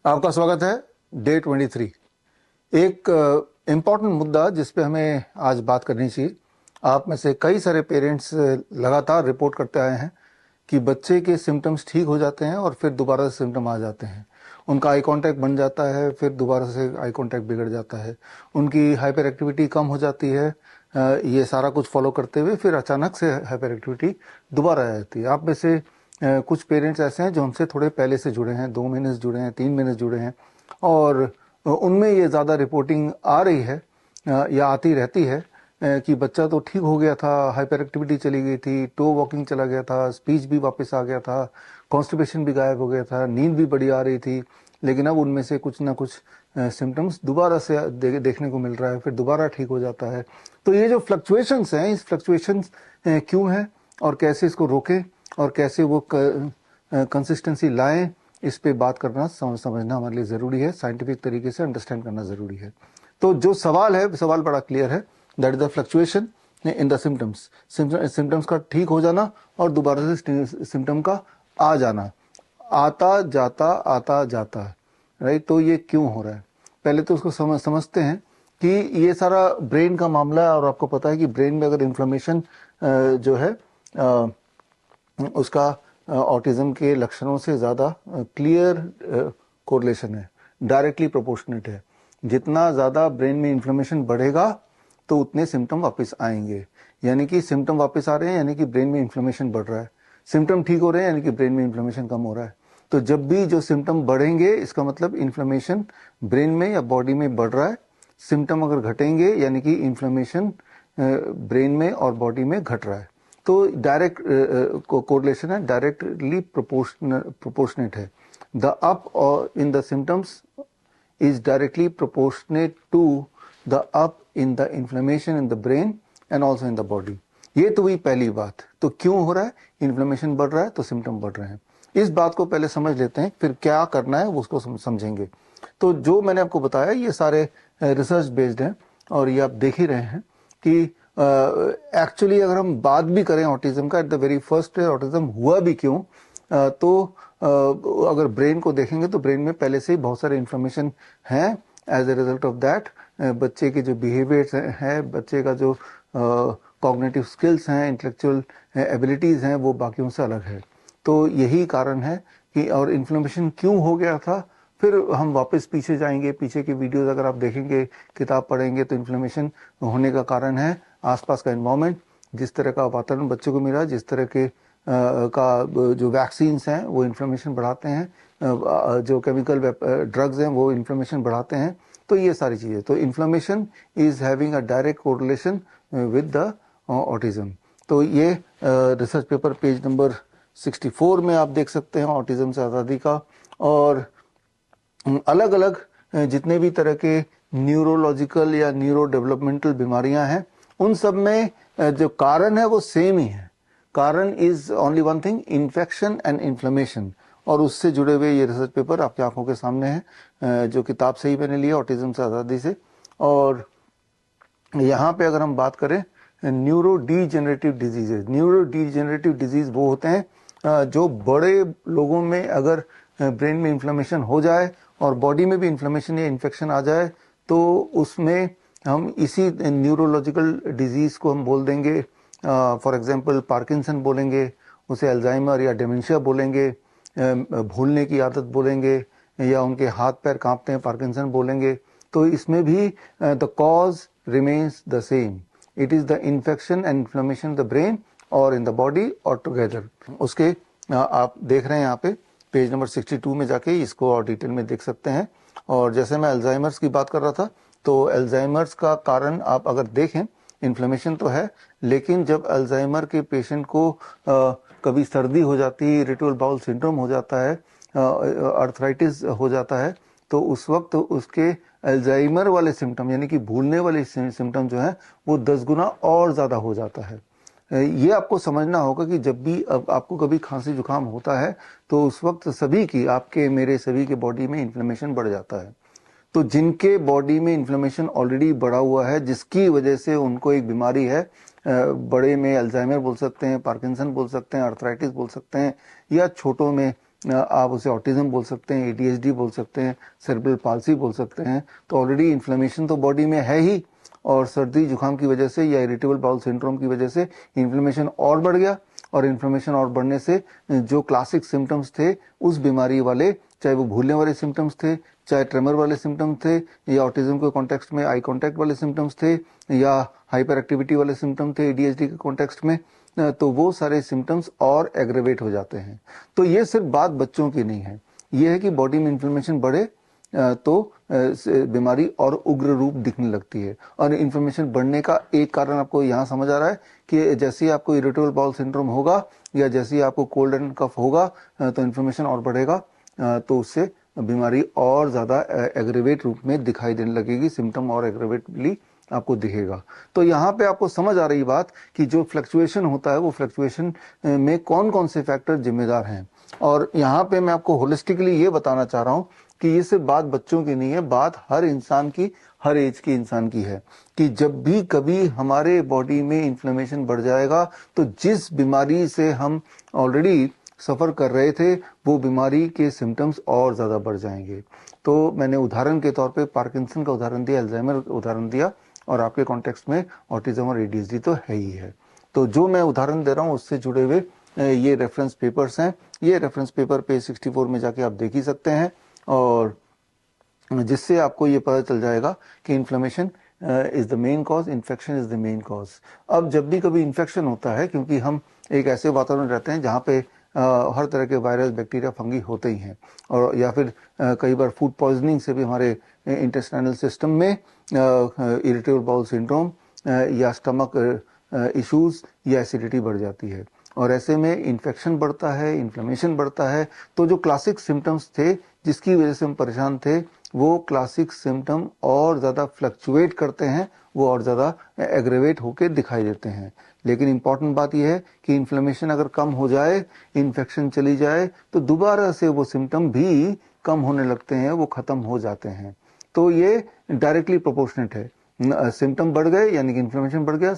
आपका स्वागत है डे 23। एक इम्पॉर्टेंट मुद्दा जिस पे हमें आज बात करनी चाहिए। आप में से कई सारे पेरेंट्स लगातार रिपोर्ट करते आए हैं कि बच्चे के सिम्टम्स ठीक हो जाते हैं और फिर दोबारा से सिम्टम आ जाते हैं। उनका आई कांटेक्ट बन जाता है, फिर दोबारा से आई कांटेक्ट बिगड़ जाता है, उनकी हाइपर एक्टिविटी कम हो जाती है। ये सारा कुछ फॉलो करते हुए फिर अचानक से हाइपर एक्टिविटी दोबारा आ जाती है। आप में से कुछ पेरेंट्स ऐसे हैं जो हमसे थोड़े पहले से जुड़े हैं, 2 महीने से जुड़े हैं, 3 महीने से जुड़े हैं, और उनमें ये ज़्यादा रिपोर्टिंग आ रही है या आती रहती है कि बच्चा तो ठीक हो गया था, हाइपर एक्टिविटी चली गई थी, टो वॉकिंग चला गया था, स्पीच भी वापस आ गया था, कॉन्स्टिपेशन भी गायब हो गया था, नींद भी बड़ी आ रही थी, लेकिन अब उनमें से कुछ ना कुछ सिम्टम्स दोबारा से देखने को मिल रहा है, फिर दोबारा ठीक हो जाता है। तो ये जो फ्लक्चुएशंस हैं, इस फ्लक्चुएशंस क्यों हैं और कैसे इसको रोकें और कैसे वो कंसिस्टेंसी लाएं, इस पे बात करना समझना हमारे लिए ज़रूरी है, साइंटिफिक तरीके से अंडरस्टैंड करना ज़रूरी है। तो जो सवाल है, सवाल बड़ा क्लियर है, that is the fluctuation in the symptoms. Symptoms का ठीक हो जाना और दोबारा से सिम्टम का आ जाना, आता जाता, राइट। तो ये क्यों हो रहा है, पहले तो उसको समझते हैं कि ये सारा ब्रेन का मामला है। और आपको पता है कि ब्रेन में अगर इन्फ्लेमेशन जो है उसका ऑटिज्म के लक्षणों से ज़्यादा क्लियर कोरिलेशन है, डायरेक्टली प्रोपोर्शनेट है। जितना ज़्यादा ब्रेन में इन्फ्लेमेशन बढ़ेगा तो उतने सिम्टम वापस आएंगे, यानी कि सिम्टम वापस आ रहे हैं यानी कि ब्रेन में इन्फ्लेमेशन बढ़ रहा है, सिम्टम ठीक हो रहे हैं यानी कि ब्रेन में इन्फ्लेमेशन कम हो रहा है। तो जब भी जो सिम्टम बढ़ेंगे इसका मतलब इन्फ्लेमेशन ब्रेन में या बॉडी में बढ़ रहा है। सिम्टम अगर घटेंगे यानी कि इन्फ्लेमेशन ब्रेन में और बॉडी में घट रहा है। तो डायरेक्ट कोरिलेशन है, डायरेक्टली प्रोपोर्शनेट है। The up in the symptoms is directly proportionate to the up in the inflammation in the brain and also in the body. ये तो हुई पहली बात। तो क्यों हो रहा है, इन्फ्लेमेशन बढ़ रहा है तो सिम्टम बढ़ रहे हैं। इस बात को पहले समझ लेते हैं, फिर क्या करना है वो उसको समझेंगे। तो जो मैंने आपको बताया ये सारे रिसर्च बेस्ड हैं और ये आप देख ही रहे हैं कि एक्चुअली अगर हम बात भी करें ऑटिज्म का, at the very first autism हुआ भी क्यों, तो अगर ब्रेन को देखेंगे तो ब्रेन में पहले से ही बहुत सारे इन्फॉर्मेशन हैं। As a result of that बच्चे के जो बिहेवियर्स हैं, बच्चे का जो कॉग्निटिव स्किल्स हैं, इंटेलेक्चुअल एबिलिटीज़ हैं, वो बाकियों से अलग है। तो यही कारण है कि, और इन्फ्लेमेशन क्यों हो गया था, फिर हम वापस पीछे जाएंगे, पीछे की वीडियोस अगर आप देखेंगे, किताब पढ़ेंगे, तो इन्फ्लेमेशन होने का कारण है आसपास का एनवायरनमेंट, जिस तरह का वातावरण बच्चों को मिला, जिस तरह के का जो वैक्सीन्स हैं वो इन्फ्लेमेशन बढ़ाते हैं, जो केमिकल ड्रग्स हैं वो इन्फ्लेमेशन बढ़ाते हैं। तो ये सारी चीज़ें, तो inflammation is having a direct correlation with the autism. तो ये रिसर्च पेपर पेज नंबर 64 में आप देख सकते हैं, ऑटिज्म से आज़ादी का। और अलग अलग जितने भी तरह के न्यूरोलॉजिकल या न्यूरो डेवलपमेंटल बीमारियां हैं, उन सब में जो कारण है वो सेम ही है। कारण is only one thing, infection and inflammation. और उससे जुड़े हुए ये रिसर्च पेपर आपकी आंखों के सामने है, जो किताब से ही मैंने लिया, ऑटिज्म से आज़ादी से। और यहाँ पे अगर हम बात करें neuro degenerative diseases, neuro degenerative disease वो होते हैं जो बड़े लोगों में अगर ब्रेन में इन्फ्लेमेशन हो जाए और बॉडी में भी इन्फ्लेमेशन या इन्फेक्शन आ जाए, तो उसमें हम इसी न्यूरोलॉजिकल डिजीज को हम बोल देंगे, फॉर एग्जांपल पार्किंसन बोलेंगे, उसे अल्जाइमर या डेमेंशिया बोलेंगे, भूलने की आदत बोलेंगे, या उनके हाथ पैर कांपते हैं पार्किंसन बोलेंगे। तो इसमें भी the cause remains the same, it is the infection and inflammation the brain और इन द बॉडी और टुगेदर। उसके आप देख रहे हैं यहाँ पे पेज नंबर 62 में जाके इसको और डिटेल में देख सकते हैं। और जैसे मैं अल्जाइमर्स की बात कर रहा था, तो अल्जाइमर्स का कारण आप अगर देखें, इन्फ्लेमेशन तो है, लेकिन जब अल्जाइमर के पेशेंट को कभी सर्दी हो जाती है, इरिटेबल बाउल सिंड्रोम हो जाता है, अर्थराइटिस हो जाता है, तो उस वक्त उसके अल्जाइमर वाले सिम्टम यानी कि भूलने वाले सिम्टम जो है वो 10 गुना और ज़्यादा हो जाता है। ये आपको समझना होगा कि जब भी आपको कभी खांसी जुकाम होता है तो उस वक्त सभी की, आपके मेरे सभी के बॉडी में इन्फ्लेमेशन बढ़ जाता है। तो जिनके बॉडी में इन्फ्लेमेशन ऑलरेडी बढ़ा हुआ है, जिसकी वजह से उनको एक बीमारी है, बड़े में अल्जाइमर बोल सकते हैं, पार्किंसन बोल सकते हैं, अर्थराइटिस बोल सकते हैं, या छोटों में आप उसे ऑटिज्म बोल सकते हैं, ADHD बोल सकते हैं, सेरेब्रल पाल्सी बोल सकते हैं। तो ऑलरेडी इन्फ्लेमेशन तो बॉडी में है ही, और सर्दी जुकाम की वजह से या इरिटेबल बाउल सिंड्रोम की वजह से इन्फ्लेमेशन और बढ़ गया, और इन्फ्लेमेशन और बढ़ने से जो क्लासिक सिम्टम्स थे उस बीमारी वाले, चाहे वो भूलने वाले सिम्टम्स थे, चाहे ट्रेमर वाले सिम्टम्स थे, या ऑटिज्म के कॉन्टेक्स्ट में आई कॉन्टैक्ट वाले सिम्टम्स थे, या हाइपर एक्टिविटी वाले सिम्टम थे ADHD के कॉन्टेक्स्ट में, तो वो सारे सिम्टम्स और एग्रेवेट हो जाते हैं। तो ये सिर्फ बात बच्चों की नहीं है, ये है कि बॉडी में इन्फ्लेमेशन बढ़े तो बीमारी और उग्र रूप दिखने लगती है। और इन्फ्लेमेशन बढ़ने का एक कारण आपको यहाँ समझ आ रहा है कि जैसे ही आपको इरिटेबल बाउल सिंड्रोम होगा या जैसे ही आपको कोल्ड एंड कफ होगा तो इन्फ्लेमेशन और बढ़ेगा, तो उससे बीमारी और ज्यादा एग्रेवेट रूप में दिखाई देने लगेगी, सिम्टम और एग्रेवेटली आपको दिखेगा। तो यहाँ पे आपको समझ आ रही बात कि जो फ्लक्चुएशन होता है वो फ्लक्चुएशन में कौन कौन से फैक्टर जिम्मेदार हैं। और यहाँ पे मैं आपको होलिस्टिकली ये बताना चाह रहा हूँ कि ये सिर्फ बात बच्चों की नहीं है, बात हर इंसान की, हर एज के इंसान की है, कि जब भी कभी हमारे बॉडी में इन्फ्लेमेशन बढ़ जाएगा तो जिस बीमारी से हम ऑलरेडी सफर कर रहे थे वो बीमारी के सिम्टम्स और ज्यादा बढ़ जाएंगे। तो मैंने उदाहरण के तौर पे पार्किंसन का उदाहरण दिया, अल्जाइमर का उदाहरण दिया, और आपके कॉन्टेक्स्ट में ऑटिज्म और ADHD तो है ही है। तो जो मैं उदाहरण दे रहा हूँ उससे जुड़े हुए ये रेफरेंस पेपर्स हैं, ये रेफरेंस पेपर पेज 64 में जाके आप देख ही सकते हैं, और जिससे आपको ये पता चल जाएगा कि inflammation is the main cause, infection is the main cause. अब जब भी कभी इन्फेक्शन होता है, क्योंकि हम एक ऐसे वातावरण रहते हैं जहाँ पे हर तरह के वायरस, बैक्टीरिया, फंगी होते ही हैं, और या फिर कई बार फूड पॉइजनिंग से भी हमारे इंटेस्टाइनल सिस्टम में इरिटेबल बाउल सिंड्रोम या स्टमक इश्यूज या एसिडिटी बढ़ जाती है, और ऐसे में इन्फेक्शन बढ़ता है, इन्फ्लेमेशन बढ़ता है। तो जो क्लासिक सिम्टम्स थे जिसकी वजह से हम परेशान थे, वो क्लासिक सिम्टम और ज़्यादा फ्लक्चुएट करते हैं, वो और ज़्यादा एग्रेवेट होकर दिखाई देते हैं। लेकिन इंपॉर्टेंट बात यह है कि इन्फ्लेमेशन अगर कम हो जाए, इन्फेक्शन चली जाए, तो दोबारा से वो सिम्टम भी कम होने लगते हैं, वो खत्म हो जाते हैं। तो ये डायरेक्टली प्रोपोर्शनेट है, सिम्टम बढ़ गए यानी कि इन्फ्लेमेशन बढ़ गया,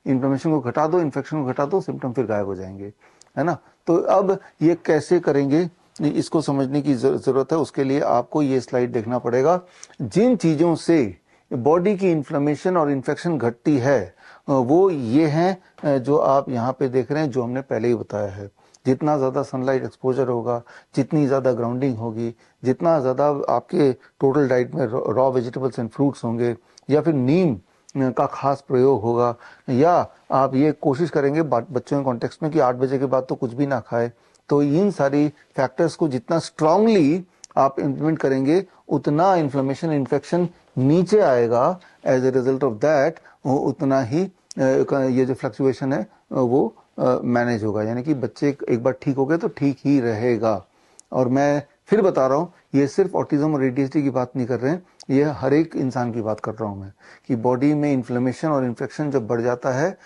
इन्फ्लेमेशन को घटा दो, इन्फेक्शन को घटा दो, सिम्टम फिर गायब हो जाएंगे, है ना। तो अब ये कैसे करेंगे, इसको समझने की जरूरत है। उसके लिए आपको ये स्लाइड देखना पड़ेगा। जिन चीजों से बॉडी की इन्फ्लेमेशन और इन्फेक्शन घटती है वो ये हैं जो आप यहाँ पे देख रहे हैं, जो हमने पहले ही बताया है। जितना ज्यादा सनलाइट एक्सपोजर होगा, जितनी ज्यादा ग्राउंडिंग होगी, जितना ज्यादा आपके टोटल डाइट में रॉ वेजिटेबल्स एंड फ्रूट्स होंगे, या फिर नीम का खास प्रयोग होगा, या आप ये कोशिश करेंगे बच्चों के कॉन्टेक्स्ट में कि 8 बजे के बाद तो कुछ भी ना खाए, तो इन सारी फैक्टर्स को जितना स्ट्रांगली आप इंप्लीमेंट करेंगे उतना इन्फ्लेमेशन, इन्फेक्शन नीचे आएगा। As a result of that उतना ही ये जो फ्लक्चुएशन है वो मैनेज होगा, यानी कि बच्चे एक बार ठीक हो गए तो ठीक ही रहेगा। और मैं फिर बता रहा हूँ, ये सिर्फ ऑटिज्म और ADHD की बात नहीं कर रहे हैं, ये हर एक इंसान की बात कर रहा हूँ मैं, कि बॉडी में इन्फ्लेमेशन और इन्फेक्शन जब बढ़ जाता है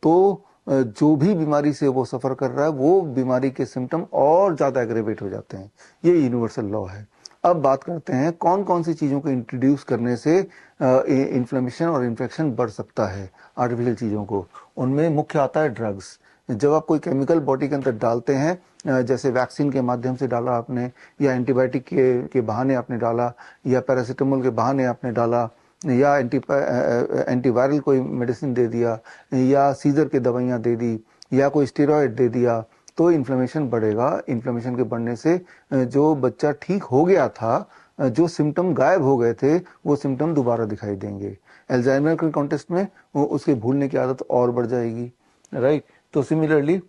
तो जो भी बीमारी से वो सफर कर रहा है वो बीमारी के सिम्टम और ज्यादा एग्रेवेट हो जाते हैं। ये यूनिवर्सल लॉ है। अब बात करते हैं कौन कौन सी चीजों को इंट्रोड्यूस करने से इन्फ्लेमेशन और इन्फेक्शन बढ़ सकता है, आर्टिफिशियल चीजों को। उनमें मुख्य आता है ड्रग्स। जब आप कोई केमिकल बॉडी के अंदर डालते हैं, जैसे वैक्सीन के माध्यम से डाला आपने, या एंटीबायोटिक के बहाने आपने डाला, या पैरासीटामोल के बहाने आपने डाला, या एंटीवायरल कोई मेडिसिन दे दिया, या सीजर की दवाइयाँ दे दी, या कोई स्टेरॉयड दे दिया, तो इन्फ्लेमेशन बढ़ेगा। इन्फ्लेमेशन के बढ़ने से जो बच्चा ठीक हो गया था, जो सिम्टम गायब हो गए थे, वो सिम्टम दोबारा दिखाई देंगे। अल्जाइमर के कॉन्टेक्स्ट में उसके भूलने की आदत और बढ़ जाएगी, राइट। तो सिमिलरली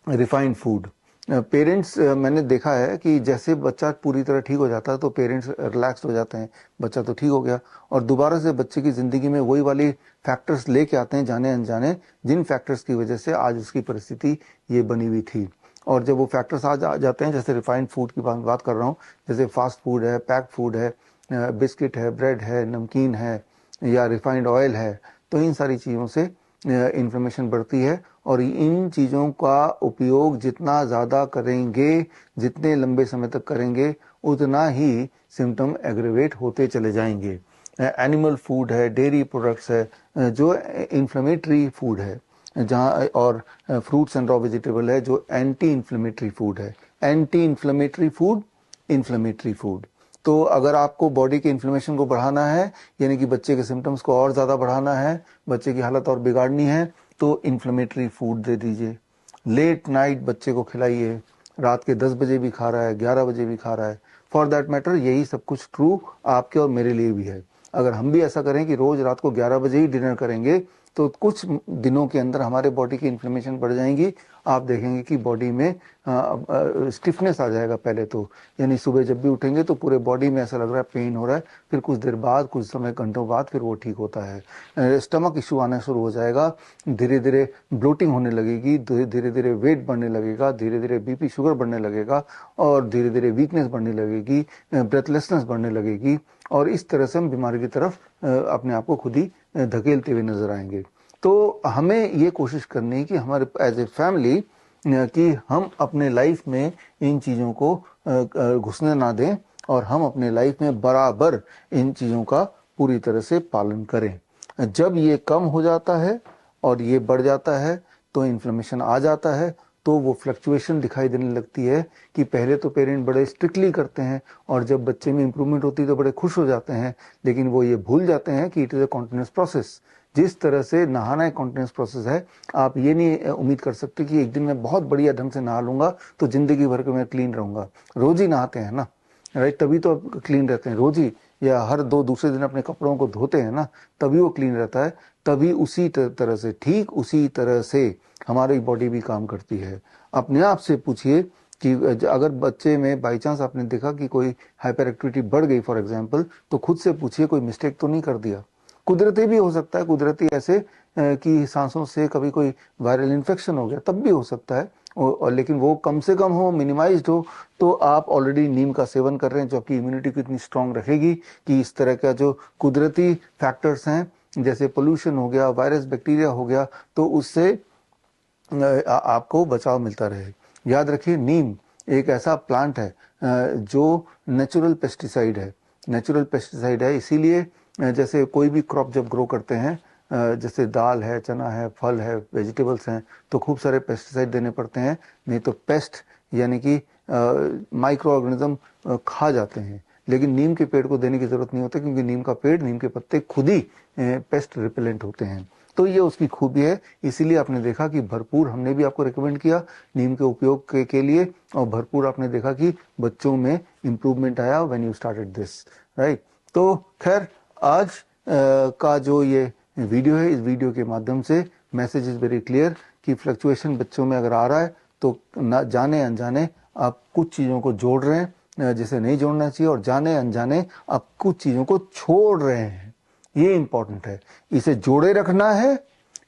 रिफाइंड फूड, पेरेंट्स मैंने देखा है कि जैसे बच्चा पूरी तरह ठीक हो जाता है तो पेरेंट्स रिलैक्स हो जाते हैं, बच्चा तो ठीक हो गया, और दोबारा से बच्चे की जिंदगी में वही वाली फैक्टर्स लेके आते हैं, जाने अनजाने, जिन फैक्टर्स की वजह से आज उसकी परिस्थिति ये बनी हुई थी। और जब वो फैक्टर्स आज आ जाते हैं, जैसे रिफाइंड फूड की बात कर रहा हूँ, जैसे फास्ट फूड है, पैक फूड है, बिस्किट है, ब्रेड है, नमकीन है, या रिफाइंड ऑयल है, तो इन सारी चीज़ों से इन्फ्लेमेशन बढ़ती है। और इन चीज़ों का उपयोग जितना ज़्यादा करेंगे, जितने लंबे समय तक करेंगे, उतना ही सिम्टम एग्रेवेट होते चले जाएंगे। एनिमल फूड है, डेयरी प्रोडक्ट्स है, जो इन्फ्लेमेटरी फूड है, जहाँ और फ्रूट्स एंड रॉ वेजिटेबल है जो एंटी इन्फ्लेमेटरी फूड है, anti inflammatory food, inflammatory food. तो अगर आपको बॉडी के इन्फ्लेमेशन को बढ़ाना है, यानी कि बच्चे के सिम्टम्स को और ज़्यादा बढ़ाना है, बच्चे की हालत और बिगाड़नी है, तो इन्फ्लेमेटरी फूड दे दीजिए। लेट नाइट बच्चे को खिलाइए, रात के 10 बजे भी खा रहा है, 11 बजे भी खा रहा है, फॉर दैट मैटर यही सब कुछ ट्रू आपके और मेरे लिए भी है। अगर हम भी ऐसा करें कि रोज रात को 11 बजे ही डिनर करेंगे, तो कुछ दिनों के अंदर हमारे बॉडी की इन्फ्लेमेशन बढ़ जाएंगी। आप देखेंगे कि बॉडी में स्टिफनेस आ जाएगा पहले तो, यानी सुबह जब भी उठेंगे तो पूरे बॉडी में ऐसा लग रहा है पेन हो रहा है, फिर कुछ देर बाद, कुछ समय घंटों बाद फिर वो ठीक होता है। स्टमक इशू आना शुरू हो जाएगा, धीरे धीरे ब्लोटिंग होने लगेगी, धीरे धीरे वेट बढ़ने लगेगा, धीरे धीरे बीपी शुगर बढ़ने लगेगा, और धीरे धीरे वीकनेस बढ़ने लगेगी, ब्रेथलेसनेस बढ़ने लगेगी, और इस तरह से हम बीमारी की तरफ अपने आप को खुद ही धकेलते हुए नजर आएंगे। तो हमें ये कोशिश करनी है कि हमारे एज ए फैमिली कि हम अपने लाइफ में इन चीज़ों को घुसने ना दें, और हम अपने लाइफ में बराबर इन चीज़ों का पूरी तरह से पालन करें। जब ये कम हो जाता है और ये बढ़ जाता है तो इन्फ्लेमेशन आ जाता है, तो वो फ्लक्चुएशन दिखाई देने लगती है कि पहले तो पेरेंट बड़े स्ट्रिक्टली करते हैं, और जब बच्चे में इंप्रूवमेंट होती है तो बड़े खुश हो जाते हैं, लेकिन वो ये भूल जाते हैं कि it is a continuous process. जिस तरह से नहाना एक कॉन्टिन्यूस प्रोसेस है, आप ये नहीं उम्मीद कर सकते कि एक दिन मैं बहुत बढ़िया ढंग से नहा लूंगा तो जिंदगी भर के मैं क्लीन रहूंगा। रोज ही नहाते हैं ना, राइट, तभी तो आप क्लीन रहते हैं रोज ही, या हर दूसरे दिन अपने कपड़ों को धोते हैं ना, तभी वो क्लीन रहता है। तभी उसी तरह से, ठीक उसी तरह से हमारी बॉडी भी काम करती है। अपने आप से पूछिए कि अगर बच्चे में बाई चांस आपने देखा कि कोई हाइपर एक्टिविटी बढ़ गई फॉर एग्जांपल, तो खुद से पूछिए कोई मिस्टेक तो नहीं कर दिया। कुदरती भी हो सकता है, कुदरती ऐसे कि सांसों से कभी कोई वायरल इन्फेक्शन हो गया, तब भी हो सकता है, और लेकिन वो कम से कम हो, मिनिमाइज्ड हो। तो आप ऑलरेडी नीम का सेवन कर रहे हैं, जो आपकी इम्यूनिटी को इतनी स्ट्रांग रखेगी कि इस तरह का जो कुदरती फैक्टर्स हैं, जैसे पोल्यूशन हो गया, वायरस बैक्टीरिया हो गया, तो उससे आपको बचाव मिलता रहे। याद रखिए, नीम एक ऐसा प्लांट है जो नेचुरल पेस्टिसाइड है, नेचुरल पेस्टिसाइड है। इसीलिए जैसे कोई भी क्रॉप जब ग्रो करते हैं, जैसे दाल है, चना है, फल है, वेजिटेबल्स हैं, तो खूब सारे पेस्टिसाइड देने पड़ते हैं, नहीं तो पेस्ट यानी कि माइक्रो ऑर्गेनिज्म खा जाते हैं। लेकिन नीम के पेड़ को देने की जरूरत नहीं होती, क्योंकि नीम का पेड़, नीम के पत्ते खुद ही पेस्ट रिपेलेंट होते हैं। तो ये उसकी खूबी है। इसीलिए आपने देखा कि भरपूर, हमने भी आपको रिकमेंड किया नीम के उपयोग के लिए, और भरपूर आपने देखा कि बच्चों में इंप्रूवमेंट आया when you started this, right. तो खैर, आज का जो ये वीडियो है, इस वीडियो के माध्यम से मैसेज इज वेरी क्लियर कि फ्लक्चुएशन बच्चों में अगर आ रहा है तो न जाने अनजाने आप कुछ चीज़ों को जोड़ रहे हैं जिसे नहीं जोड़ना चाहिए, और जाने अनजाने आप कुछ चीज़ों को छोड़ रहे हैं। ये इंपॉर्टेंट है, इसे जोड़े रखना है,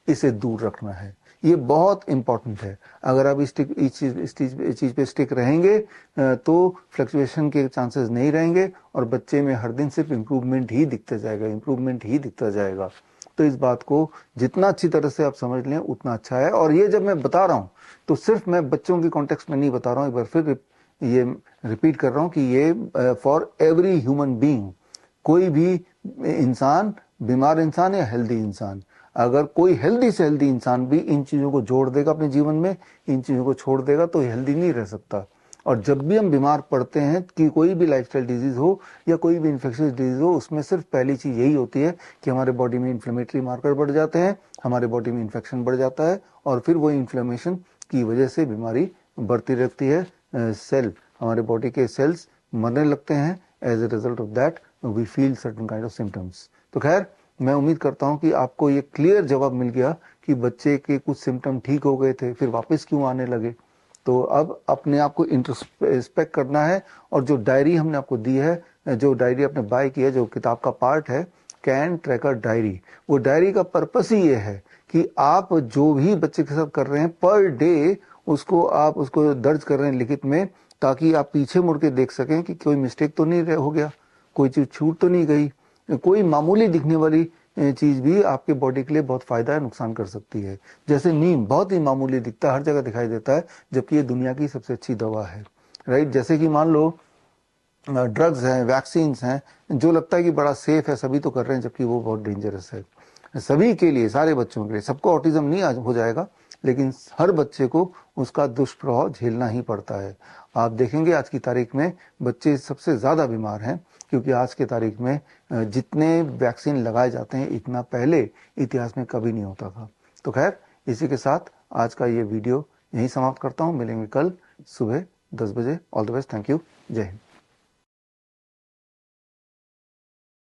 इसे दूर रखना है, ये बहुत इंपॉर्टेंट है। अगर आप इस चीज पे स्टिक रहेंगे तो फ्लक्चुएशन के चांसेस नहीं रहेंगे, और बच्चे में हर दिन सिर्फ इम्प्रूवमेंट ही दिखता जाएगा, इम्प्रूवमेंट ही दिखता जाएगा। तो इस बात को जितना अच्छी तरह से आप समझ लें उतना अच्छा है। और ये जब मैं बता रहा हूँ तो सिर्फ मैं बच्चों की कॉन्टेक्स्ट में नहीं बता रहा हूँ, एक बार फिर ये रिपीट कर रहा हूँ कि ये फॉर एवरी ह्यूमन बीइंग, कोई भी इंसान, बीमार इंसान या हेल्दी इंसान, अगर कोई हेल्दी से हेल्दी इंसान भी इन चीज़ों को जोड़ देगा अपने जीवन में, इन चीज़ों को छोड़ देगा, तो हेल्दी नहीं रह सकता। और जब भी हम बीमार पड़ते हैं कि कोई भी लाइफस्टाइल डिजीज हो या कोई भी इन्फेक्शियस डिजीज हो, उसमें सिर्फ पहली चीज़ यही होती है कि हमारे बॉडी में इन्फ्लेमेटरी मार्कर बढ़ जाते हैं, हमारे बॉडी में इन्फेक्शन बढ़ जाता है, और फिर वो इन्फ्लेमेशन की वजह से बीमारी बढ़ती रहती है। हमारे बॉडी के सेल्स मरने लगते हैं। As a result of that we feel certain kind of symptoms. तो खैर, मैं उम्मीद करता हूं कि आपको ये क्लियर जवाब मिल गया कि बच्चे के कुछ सिम्टम ठीक हो गए थे, फिर वापस क्यों आने लगे। तो अब अपने आप को इंट्रोस्पेक्ट करना है, और जो डायरी हमने आपको दी है, जो डायरी आपने बाय की है, जो किताब का पार्ट है कैन ट्रैकर डायरी, वो डायरी का पर्पस ही ये है कि आप जो भी बच्चे के साथ कर रहे हैं पर डे, उसको दर्ज कर रहे हैं लिखित में, ताकि आप पीछे मुड़ के देख सकें कि कोई मिस्टेक तो नहीं हो गया, कोई चीज छूट तो नहीं गई। कोई मामूली दिखने वाली चीज भी आपके बॉडी के लिए बहुत फायदा है, नुकसान कर सकती है। जैसे नीम बहुत ही मामूली दिखता है, हर जगह दिखाई देता है, जबकि ये दुनिया की सबसे अच्छी दवा है, राइट। जैसे कि मान लो ड्रग्स हैं, वैक्सीन हैं, जो लगता है कि बड़ा सेफ है, सभी तो कर रहे हैं, जबकि वो बहुत डेंजरस है सभी के लिए, सारे बच्चों के लिए। सबको ऑटिज्म नहीं हो जाएगा, लेकिन हर बच्चे को उसका दुष्प्रभाव झेलना ही पड़ता है। आप देखेंगे आज की तारीख में बच्चे सबसे ज़्यादा बीमार हैं, क्योंकि आज की तारीख में जितने वैक्सीन लगाए जाते हैं इतना पहले इतिहास में कभी नहीं होता था। तो खैर, इसी के साथ आज का ये वीडियो यहीं समाप्त करता हूँ। मिलेंगे कल सुबह 10 बजे। All the best. Thank you. जय हिंद।